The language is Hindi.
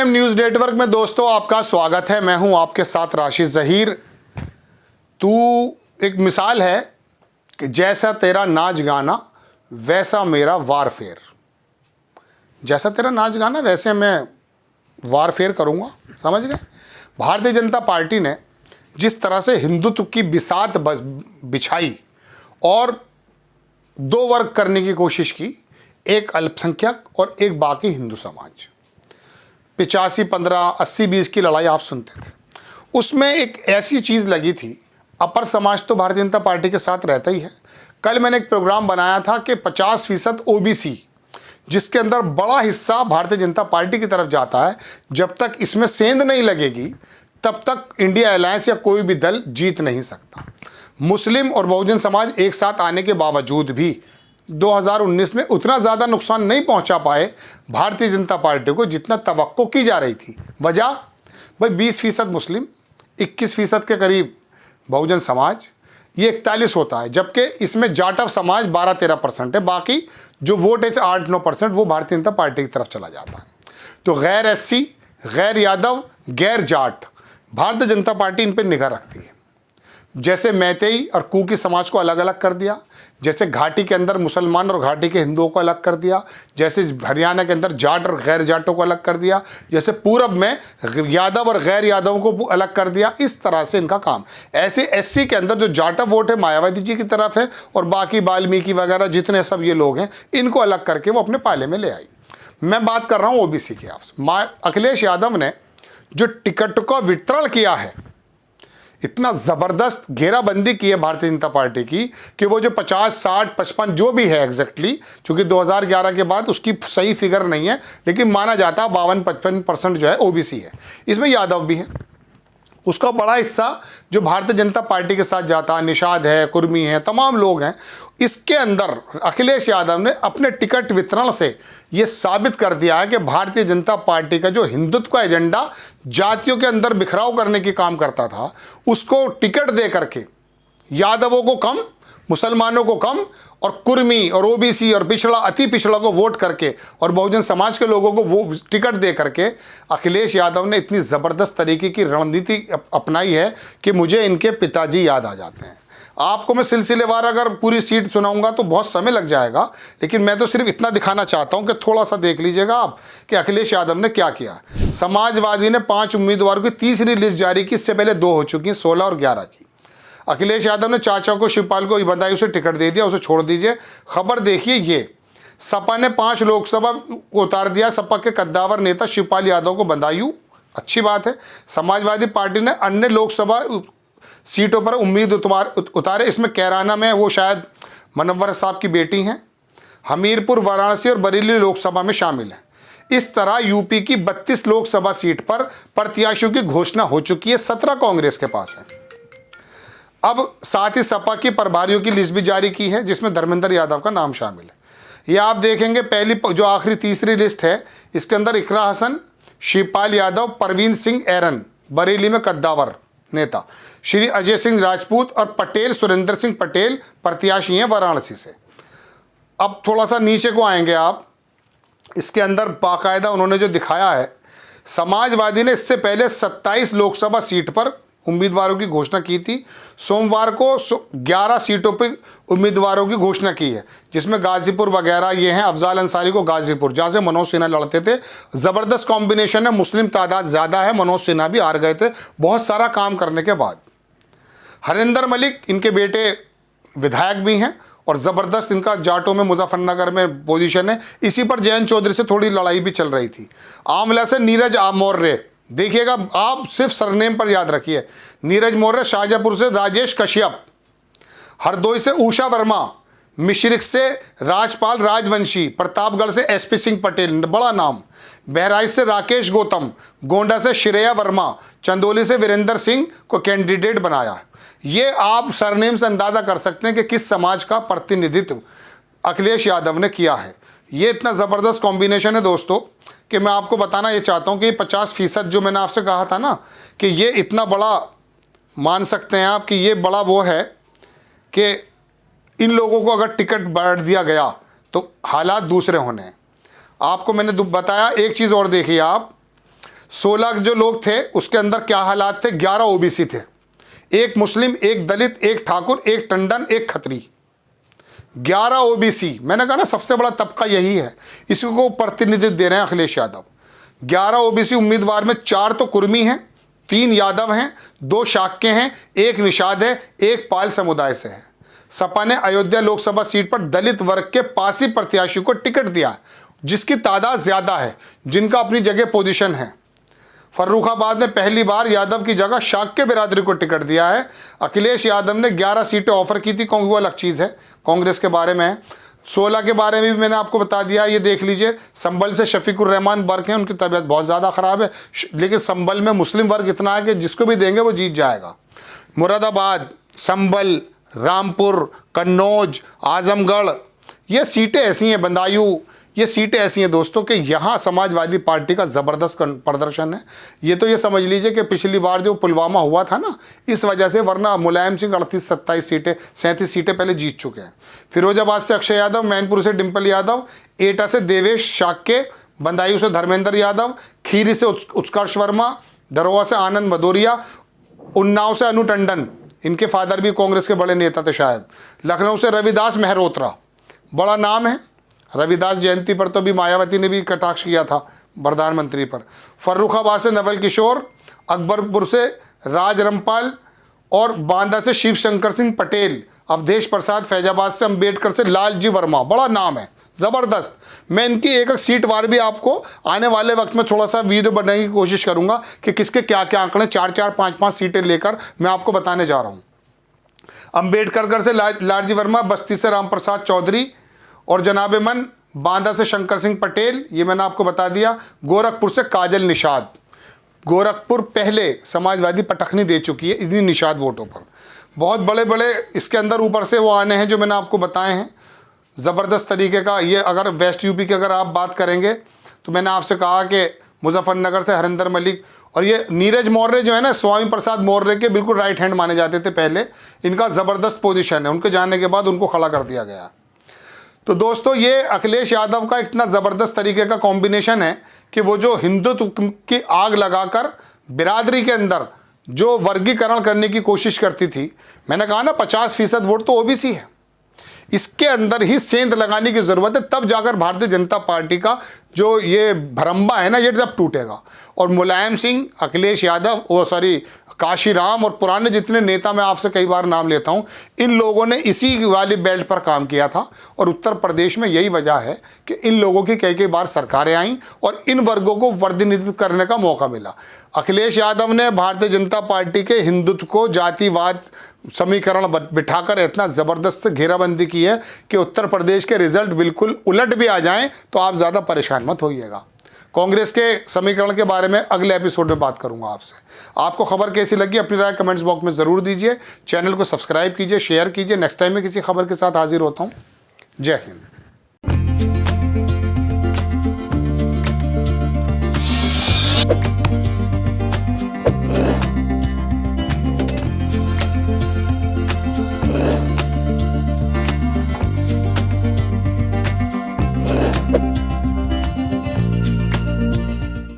एम न्यूज़ नेटवर्क में दोस्तों आपका स्वागत है। मैं हूं आपके साथ राशिद ज़हीर। तू एक मिसाल है कि जैसा तेरा नाच गाना वैसा मेरा वारफेयर। जैसा तेरा नाच गाना वैसे मैं वारफेयर करूंगा, समझ गए। भारतीय जनता पार्टी ने जिस तरह से हिंदुत्व की बिसात बिछाई और दो वर्ग करने की कोशिश की, एक अल्पसंख्यक और एक बाकी हिंदू समाज। 85-15, 80-20 की लड़ाई आप सुनते थे। उसमें एक ऐसी चीज़ लगी थी, अपर समाज तो भारतीय जनता पार्टी के साथ रहता ही है। कल मैंने एक प्रोग्राम बनाया था कि 50% ओबीसी, जिसके अंदर बड़ा हिस्सा भारतीय जनता पार्टी की तरफ जाता है, जब तक इसमें सेंध नहीं लगेगी तब तक इंडिया अलायंस या कोई भी दल जीत नहीं सकता। मुस्लिम और बहुजन समाज एक साथ आने के बावजूद भी 2019 में उतना ज़्यादा नुकसान नहीं पहुंचा पाए भारतीय जनता पार्टी को जितना तवक्को की जा रही थी। वजह भाई 20% मुस्लिम, 21% के करीब बहुजन समाज, ये 41 होता है, जबकि इसमें जाटव समाज 12-13% है। बाकी जो वोट है 8-9% वो भारतीय जनता पार्टी की तरफ चला जाता है। तो गैर एससी, गैर यादव, गैर जाट, भारतीय जनता पार्टी इन पर निगाह रखती है। जैसे मैतेई और कुकी समाज को अलग अलग कर दिया, जैसे घाटी के अंदर मुसलमान और घाटी के हिंदुओं को अलग कर दिया, जैसे हरियाणा के अंदर जाट और गैर जाटों को अलग कर दिया, जैसे पूरब में यादव और गैर यादवों को अलग कर दिया, इस तरह से इनका काम। ऐसे एससी के अंदर जो जाटव वोट है मायावती जी की तरफ है और बाकी वाल्मीकि वगैरह जितने सब ये लोग हैं, इनको अलग करके वो अपने पाले में ले आई। मैं बात कर रहा हूँ ओबीसी की। आपसे अखिलेश यादव ने जो टिकट का वितरण किया है, इतना ज़बरदस्त घेराबंदी की है भारतीय जनता पार्टी की कि वो जो 50, 60, 55 जो भी है एग्जैक्टली, चूँकि 2011 के बाद उसकी सही फिगर नहीं है, लेकिन माना जाता है 52-55% जो है ओबीसी है। इसमें यादव भी है, उसका बड़ा हिस्सा जो भारतीय जनता पार्टी के साथ जाता है, निषाद है, कुर्मी है, तमाम लोग हैं। इसके अंदर अखिलेश यादव ने अपने टिकट वितरण से ये साबित कर दिया है कि भारतीय जनता पार्टी का जो हिंदुत्व का एजेंडा जातियों के अंदर बिखराव करने की काम करता था, उसको टिकट दे करके यादवों को कम, मुसलमानों को कम और कुर्मी और ओबीसी और पिछड़ा, अति पिछड़ा को वोट करके और बहुजन समाज के लोगों को वो टिकट दे करके अखिलेश यादव ने इतनी ज़बरदस्त तरीके की रणनीति अपनाई है कि मुझे इनके पिताजी याद आ जाते हैं। आपको मैं सिलसिलेवार अगर पूरी सीट सुनाऊंगा तो बहुत समय लग जाएगा, लेकिन मैं तो सिर्फ इतना दिखाना चाहता हूं कि थोड़ा सा देख लीजिएगा आप कि अखिलेश यादव ने क्या किया। समाजवादी ने 5 उम्मीदवारों की तीसरी लिस्ट जारी की, इससे पहले 2 हो चुकी हैं, 16 और 11 की। अखिलेश यादव ने चाचा को, शिवपाल को बदायूं से टिकट दे दिया, उसे छोड़ दीजिए। खबर देखिए, ये सपा ने 5 लोकसभा उतार दिया, सपा के कद्दावर नेता शिवपाल यादव को बदायूं, अच्छी बात है। समाजवादी पार्टी ने अन्य लोकसभा सीटों पर उम्मीद उतारे, इसमें कैराना में वो शायद मनव्वर साहब की बेटी हैं, हमीरपुर, वाराणसी और बरेली लोकसभा में शामिल है। इस तरह यूपी की 32 लोकसभा सीट पर प्रत्याशियों की घोषणा हो चुकी है, 17 कांग्रेस के पास है। अब साथ ही सपा की प्रभारियों की लिस्ट भी जारी की है, जिसमें धर्मेंद्र यादव का नाम शामिल है। ये आप देखेंगे पहली जो आखिरी तीसरी लिस्ट है, इसके अंदर इकरा हसन, शिवपाल यादव, परवीन सिंह एरन बरेली में कद्दावर नेता, श्री अजय सिंह राजपूत और पटेल सुरेंद्र सिंह पटेल प्रत्याशी हैं वाराणसी से। अब थोड़ा सा नीचे को आएंगे आप, इसके अंदर बाकायदा उन्होंने जो दिखाया है, समाजवादी ने इससे पहले 27 लोकसभा सीट पर उम्मीदवारों की घोषणा की थी। सोमवार को 11 सीटों पर उम्मीदवारों की घोषणा की है, जिसमें गाजीपुर वगैरह ये हैं। अफजाल अंसारी को गाजीपुर, जहाँ से मनोज सिन्हा लड़ते थे, ज़बरदस्त कॉम्बिनेशन है, मुस्लिम तादाद ज़्यादा है, मनोज सिन्हा भी हार गए थे बहुत सारा काम करने के बाद। हरिंदर मलिक इनके बेटे विधायक भी हैं और ज़बरदस्त इनका जाटों में मुजफ्फरनगर में पोजीशन है। इसी पर जयंत चौधरी से थोड़ी लड़ाई भी चल रही थी। आंवला से नीरज मौर्य, देखिएगा आप सिर्फ सरनेम पर याद रखिए, नीरज मौर्य। शाहजहाँपुर से राजेश कश्यप, हरदोई से उषा वर्मा, मिश्रिक से राजपाल राजवंशी, प्रतापगढ़ से एसपी सिंह पटेल, बड़ा नाम, बहराइच से राकेश गौतम, गोंडा से श्रेया वर्मा, चंदौली से वीरेंद्र सिंह को कैंडिडेट बनाया। ये आप सरनेम से अंदाज़ा कर सकते हैं कि किस समाज का प्रतिनिधित्व अखिलेश यादव ने किया है। ये इतना ज़बरदस्त कॉम्बिनेशन है दोस्तों कि मैं आपको बताना ये चाहता हूँ कि 50% जो मैंने आपसे कहा था ना कि ये इतना बड़ा, मान सकते हैं आप कि ये बड़ा वो है कि इन लोगों को अगर टिकट बांट दिया गया तो हालात दूसरे होने हैं। आपको मैंने बताया। एक चीज़ और देखिए आप, 16 जो लोग थे उसके अंदर क्या हालात थे, 11 ओबीसी थे, एक मुस्लिम, एक दलित, एक ठाकुर, एक टंडन, एक खत्री, 11 ओबीसी। मैंने कहा ना सबसे बड़ा तबका यही है, इसी को प्रतिनिधित्व दे रहे हैं अखिलेश यादव। 11 ओबीसी उम्मीदवार में 4 तो कुर्मी हैं, 3 यादव हैं, 2 शाक्य हैं, 1 निषाद है, 1 पाल समुदाय से है। सपा ने अयोध्या लोकसभा सीट पर दलित वर्ग के पासी प्रत्याशी को टिकट दिया, जिसकी तादाद ज्यादा है, जिनका अपनी जगह पोजीशन है। फर्रुखाबाद में पहली बार यादव की जगह शाक्य बिरादरी को टिकट दिया है। अखिलेश यादव ने 11 सीटें ऑफर की थी, क्योंकि वो अलग चीज़ है, कांग्रेस के बारे में है। 16 के बारे में भी मैंने आपको बता दिया, ये देख लीजिए। संभल से शफीकुर रहमान वर्ग हैं, उनकी तबीयत बहुत ज़्यादा ख़राब है, लेकिन संभल में मुस्लिम वर्ग इतना है कि जिसको भी देंगे वो जीत जाएगा। मुरादाबाद, संभल, रामपुर, कन्नौज, आजमगढ़, ये सीटें ऐसी हैं, बदायूं, ये सीटें ऐसी हैं दोस्तों कि यहाँ समाजवादी पार्टी का ज़बरदस्त प्रदर्शन है। ये तो ये समझ लीजिए कि पिछली बार जो पुलवामा हुआ था ना, इस वजह से, वरना मुलायम सिंह 38-27 सीटें, 37 सीटें पहले जीत चुके हैं। फिरोजाबाद से अक्षय यादव, मैनपुर से डिम्पल यादव, एटा से देवेश शाक्य, बदायूं से धर्मेंद्र यादव, खीरी से उत्कर्ष वर्मा, दरोहा से आनंद भदौरिया, उन्नाव से अनु टंडन, इनके फादर भी कांग्रेस के बड़े नेता थे शायद, लखनऊ से रविदास मेहरोत्रा, बड़ा नाम है। रविदास जयंती पर तो भी मायावती ने भी कटाक्ष किया था प्रधानमंत्री पर। फर्रुखाबाद से नवल किशोर, अकबरपुर से राज रामपाल और बांदा से शिव शंकर सिंह पटेल, अवधेश प्रसाद, फैजाबाद से अंबेडकर से लालजी वर्मा, बड़ा नाम है, ज़बरदस्त। मैं इनकी एक एक सीट वार भी आपको आने वाले वक्त में थोड़ा सा वीडियो बनाने की कोशिश करूंगा कि किसके क्या क्या आंकड़े, 4-4, 5-5 सीटें लेकर मैं आपको बताने जा रहा हूँ। अंबेडकर से लालजी वर्मा, बस्ती से राम प्रसाद चौधरी और जनाब मन, बांदा से शंकर सिंह पटेल, ये मैंने आपको बता दिया। गोरखपुर से काजल निषाद, गोरखपुर पहले समाजवादी पटखनी दे चुकी है इन्हीं निषाद वोटों पर। बहुत बड़े बड़े इसके अंदर ऊपर से वो आने हैं जो मैंने आपको बताए हैं, ज़बरदस्त तरीके का। ये अगर वेस्ट यूपी की अगर आप बात करेंगे तो मैंने आपसे कहा कि मुजफ्फरनगर से हरिंदर मलिक, और ये नीरज मौर्य जो है ना, स्वामी प्रसाद मौर्य के बिल्कुल राइट हैंड माने जाते थे पहले, इनका ज़बरदस्त पोजीशन है, उनके जाने के बाद उनको खड़ा कर दिया गया। तो दोस्तों ये अखिलेश यादव का इतना ज़बरदस्त तरीके का कॉम्बिनेशन है कि वो जो हिंदुत्व की आग लगाकर बिरादरी के अंदर जो वर्गीकरण करने की कोशिश करती थी, मैंने कहा ना 50% वोट तो ओबीसी है, इसके अंदर ही सेंध लगाने की ज़रूरत है, तब जाकर भारतीय जनता पार्टी का जो ये भरम्बा है ना, ये जब टूटेगा। और मुलायम सिंह, अखिलेश यादव, काशीराम और पुराने जितने नेता मैं आपसे कई बार नाम लेता हूं, इन लोगों ने इसी वाली बेल्ट पर काम किया था। और उत्तर प्रदेश में यही वजह है कि इन लोगों की कई बार सरकारें आईं और इन वर्गों को प्रतिनिधित्व करने का मौका मिला। अखिलेश यादव ने भारतीय जनता पार्टी के हिंदुत्व को जातिवाद समीकरण बिठाकर इतना ज़बरदस्त घेराबंदी की है कि उत्तर प्रदेश के रिजल्ट बिल्कुल उलट भी आ जाएं तो आप ज़्यादा परेशान मत होइएगा। कांग्रेस के समीकरण के बारे में अगले एपिसोड में बात करूंगा आपसे। आपको खबर कैसी लगी अपनी राय कमेंट्स बॉक्स में ज़रूर दीजिए। चैनल को सब्सक्राइब कीजिए, शेयर कीजिए। नेक्स्ट टाइम में किसी खबर के साथ हाजिर होता हूं। जय हिंद।